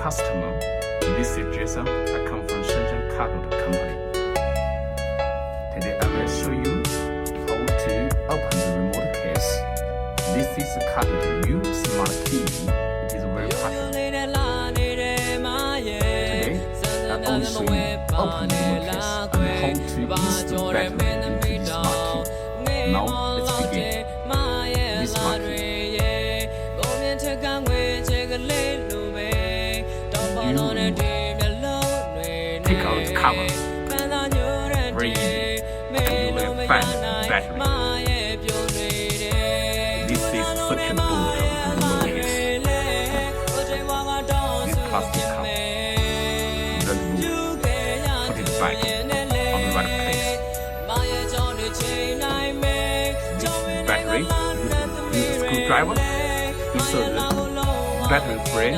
customer. This is Jason. I come from shencardot company. Today I will show you how to open the remote case. This is the shencardot new smart key. It is very popular. Today I will show you open the remote case and how to install battery into the smart key. Now let's begin. This smart key. Take out the cover. Very easy. And you will find the battery. This is the second board of the remote case. This plastic cup. Remove. Put it back on the right place. This battery. Use a screwdriver. Insert the battery frame.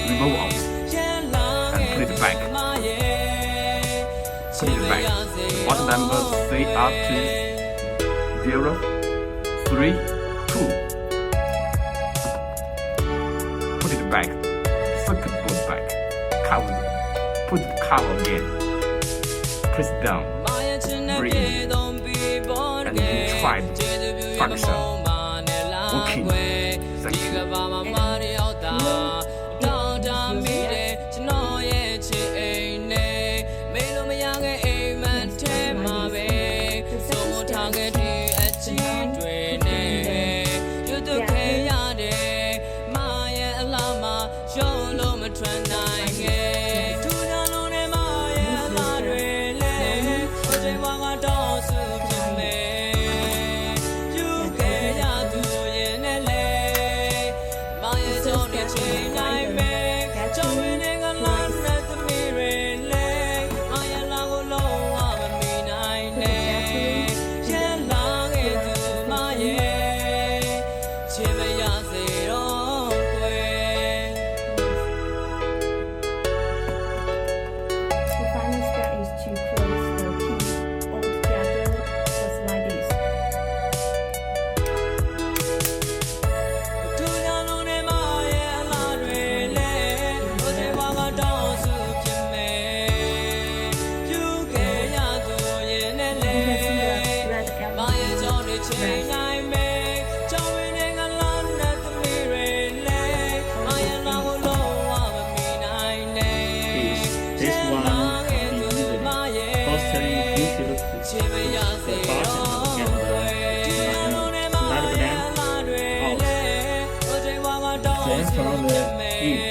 Remove out. And put it back. Put it back. What number say up to 0, 3, 2. Put it back. Second board back. Cover. Put the cover again. Press down. Breathe. And you try the function. Okay. Thank you. From the key, you can open it and push the cord out. Then same on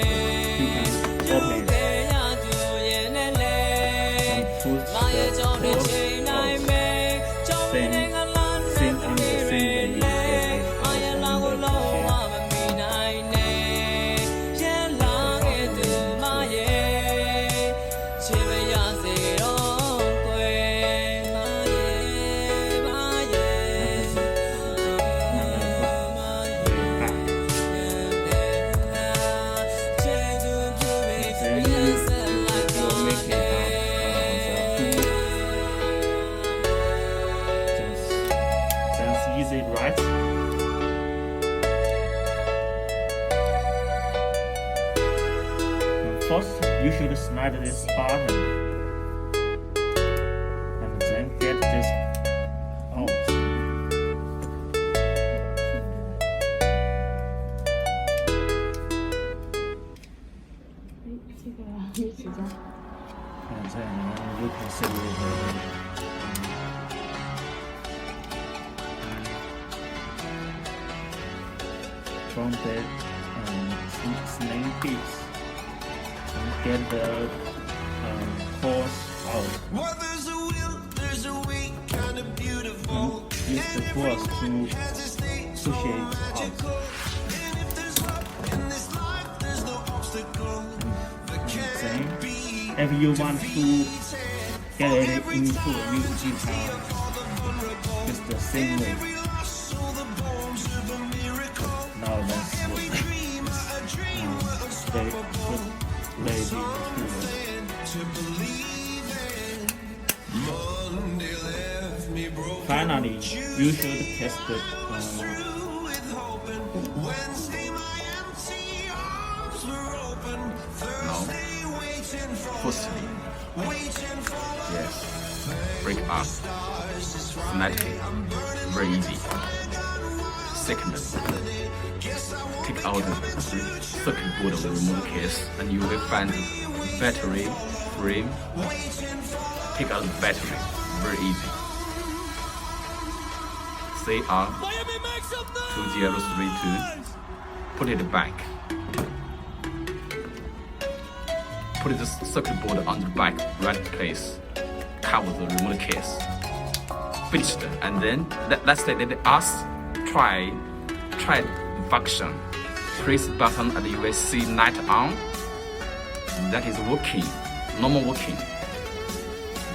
the same way you get it out from the easy, right? And first, you should slide this button and then get this out. And then you can see it. From the snake piece and get the force out. Well, there's a will, there's a way, kind of beautiful. Use the force to push it out. And if there's love in this life, there's no obstacle that can't be. If you want to get it into a new guitar, it's the same way. Now let's finally, you should test the Wednesday, my empty arms were open. Firstly, yes, break up phonetically, very easy. Secondly, take out the circuit board of the remote case and you will find the battery frame. Take out the battery, very easy. CR2032, put it back. Put the circuit board on the back right place. Cover the remote case. Finished. And then let's say let us try the function. Press the button and you will see light on. That is working. Normal working.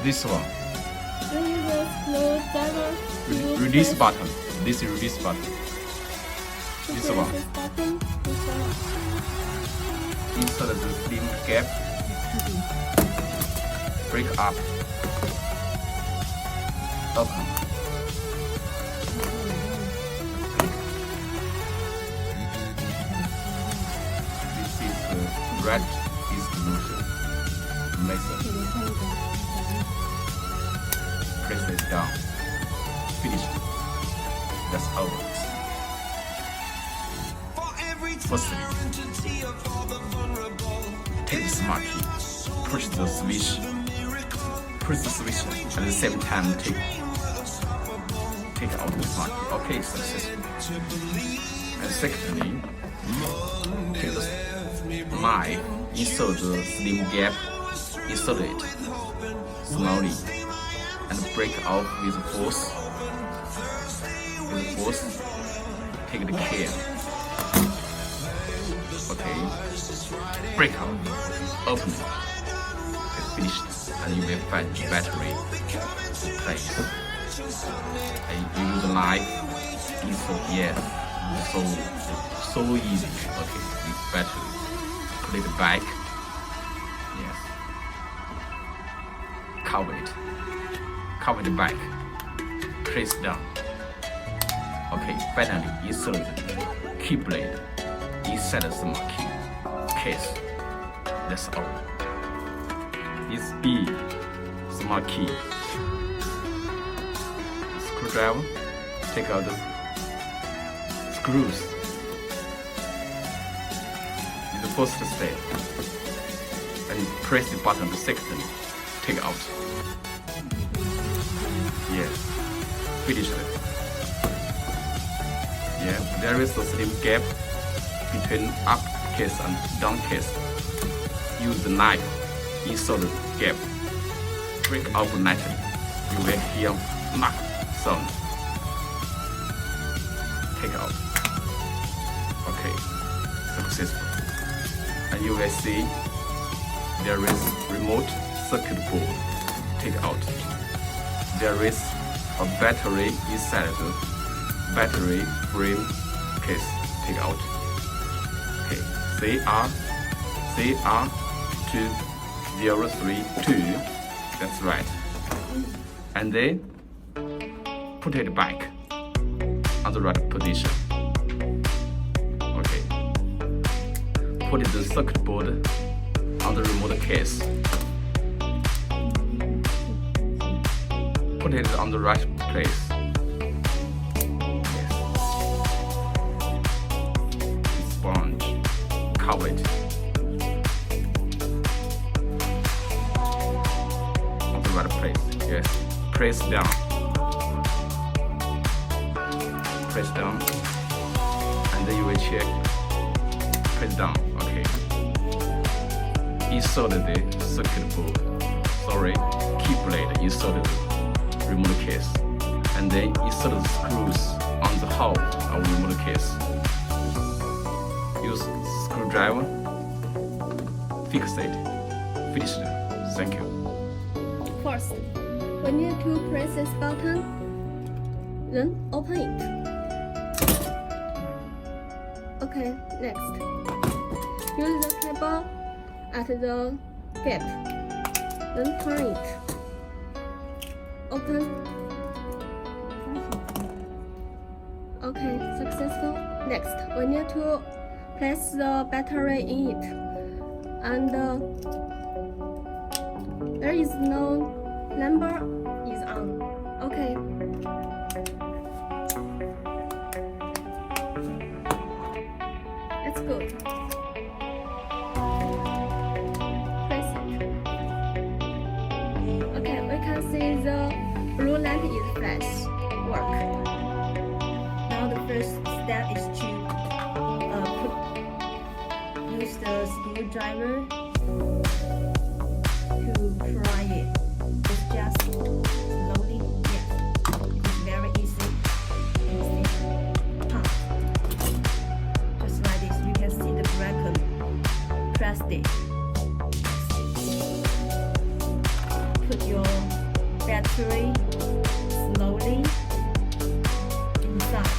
This one. When you use screwdriver, Release button. This is release button. This one. This button. Insert the slim gap. Break up. Open. This is the red distribution method. Press it down. Finished. That's over. Firstly, take the smart key, push the switch, press the switch, at the same time take out the smart key. Okay, successful. And secondly, take the knife, insert the slim gap, insert it slowly, and break off with force. With force, take the care. Okay, break out, open it, finished, and you will find the battery place. And you use a knife, insert, yes, so easy. Okay, this battery, put it back, yes, cover the back, press down. Okay, finally insert the key blade inside the smart key case. That's all. It's B smart key. Screwdriver. Take out the screws. In the first step, and press the button the second. Take out. Yes. Finish it. Yeah. There is a slim gap between up case and down case. Use the knife, insert the gap, break off lightly. You will hear knock sound. Take out. Okay, successful. And you will see there is remote circuit board. Take out. There is a battery inside the battery frame case. Take out. Okay, CR2032, that's right. And then put it back on the right position. Okay. Put the circuit board on the remote case. Put it on the right place. Cover it on the right place. Yes. Press down. Press down, and then you will check. Press down. Okay. Insert the circuit board. Sorry, key blade. Insert the remote case, and then insert the screws on the hole of the remote case. Use screwdriver, fix it, finish it. Thank you. First, we need to press this button, then open it. Okay, next. Use the cable at the gap, then turn it. Open. Okay, successful. Next, we need to place the battery in it and There is no number is on. Okay. That's good. Press it. Okay, we can see the blue lamp is flash. Work. Now the first step is to use the screwdriver to pry it. It's just slowly. Yes, it's very easy. Pump. Just like this, you can see the bracket. Press it. Put your battery slowly inside,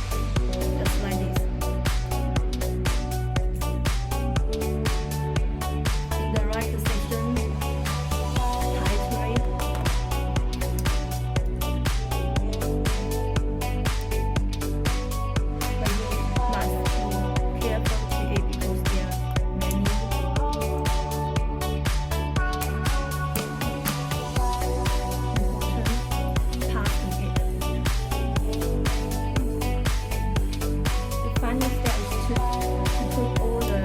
just like this. In the right position, titrate. But you must be careful to it because there are many important parts in it. The final step is to put all the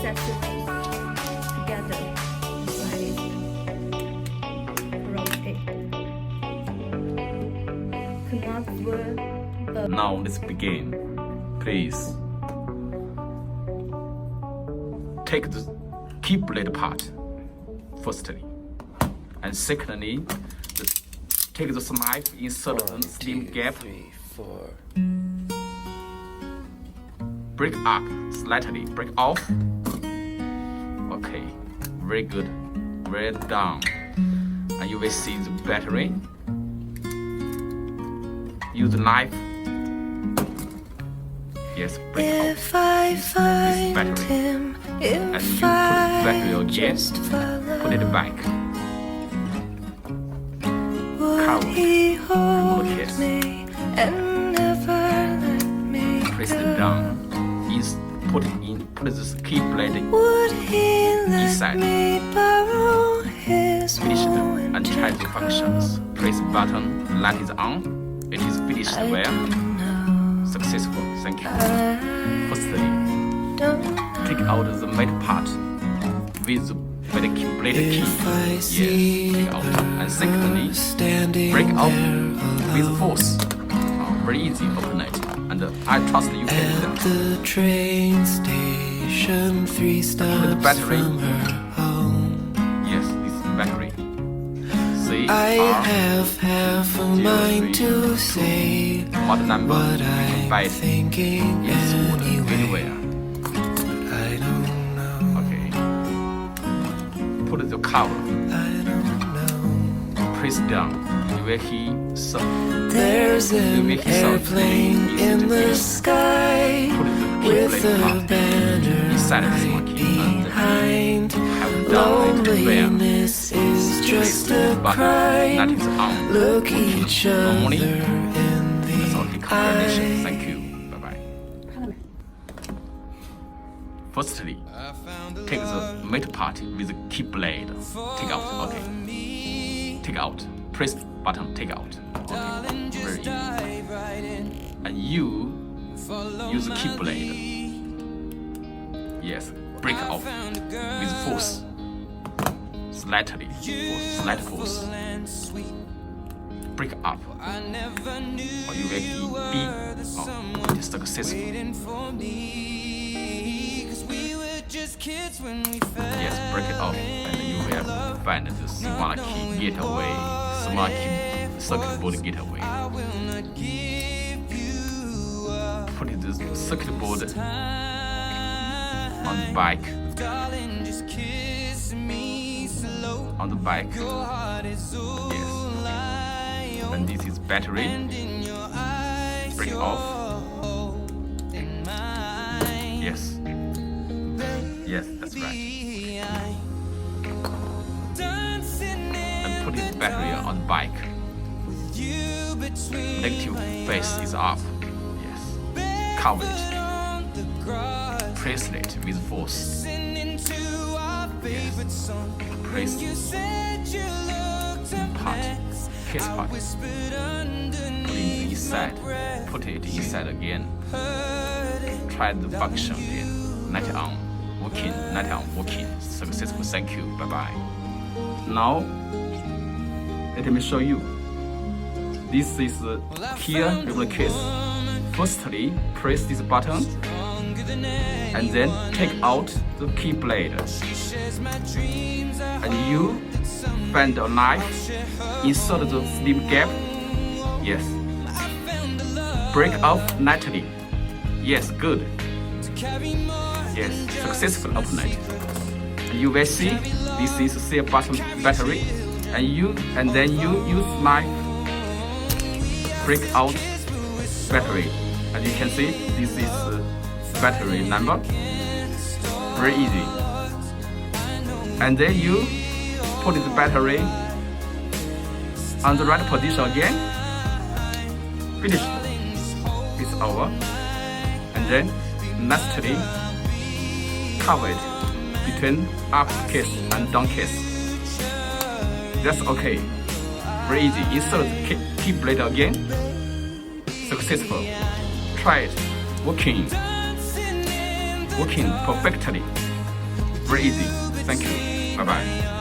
accessories together, just like this. Rotate. Cannot work. Now let's begin. Please take the key blade part firstly, and secondly, take the knife, insert the slim gap, break up slightly, break off. Okay, very good, very down. And you will see the battery. Use the knife. Yes, break off If I find battery. him, And if you put the battery I again, just put it back. would Cover. he hold Yes. me and never let me Press go? it down. Put it in. Put this key blade. Would he let Inside. me borrow his Finish it moment and try the functions. Press button. Light is on. It is finished well. Successful. Thank you. Firstly, take out the metal part with the blade key. Yes, take out. And secondly, break out with force. Very easy. Open it. And I trust you can do that. the train station, 3 stops battery. from her home. Yes, this is battery. C I R have half a mind to say what number what I'm by thinking is anyway. anywhere. I don't know, Okay. Put the cover. I don't know. Press down. You will hear some. There's an airplane in the sky Put the key with blade a part banner inside the right monkey and behind. have down it where Loneliness is just a but that crime. is on. Look each Normally, other in that's the okay. Congratulations. eye. Thank you. Bye bye. Firstly, take the metal part with the key blade. Take out. Okay. Take out. Press button. Take out. Okay. Very easy. And you use the key blade. Yes. Break off with force. Slightly. Slight force. Break up. Or you will be successful. Yes, break it off and you will find the smart key getaway. Smart key circuit board getaway. Put the circuit board on the bike. On the bike. Yes. And this is battery. Break off. Yes. Yes, that's right. And put the battery on the bike. Negative face is off. Yes. Cover it. Press it with force. Yes. Press part, case part. Put it inside. Put it inside again. Try the function again. Net on. Working. Net on. Working. Successful. Thank you. Bye bye. Now, let me show you. This is here remote case. Firstly, press this button and then take out the key blade. And you find a knife, insert the slim gap. Yes. Break off neatly. Yes, good. Yes, successful opened. You will see this is cell button battery, and then you use knife break out battery, and you can see this is battery number. Very easy. And then you put the battery on the right position again. Finished. It's over. And then lastly, cover it between up case and down case. That's okay. Very easy. Insert the key blade again. Successful. Try it. Working perfectly. Very easy. Thank you. Bye bye.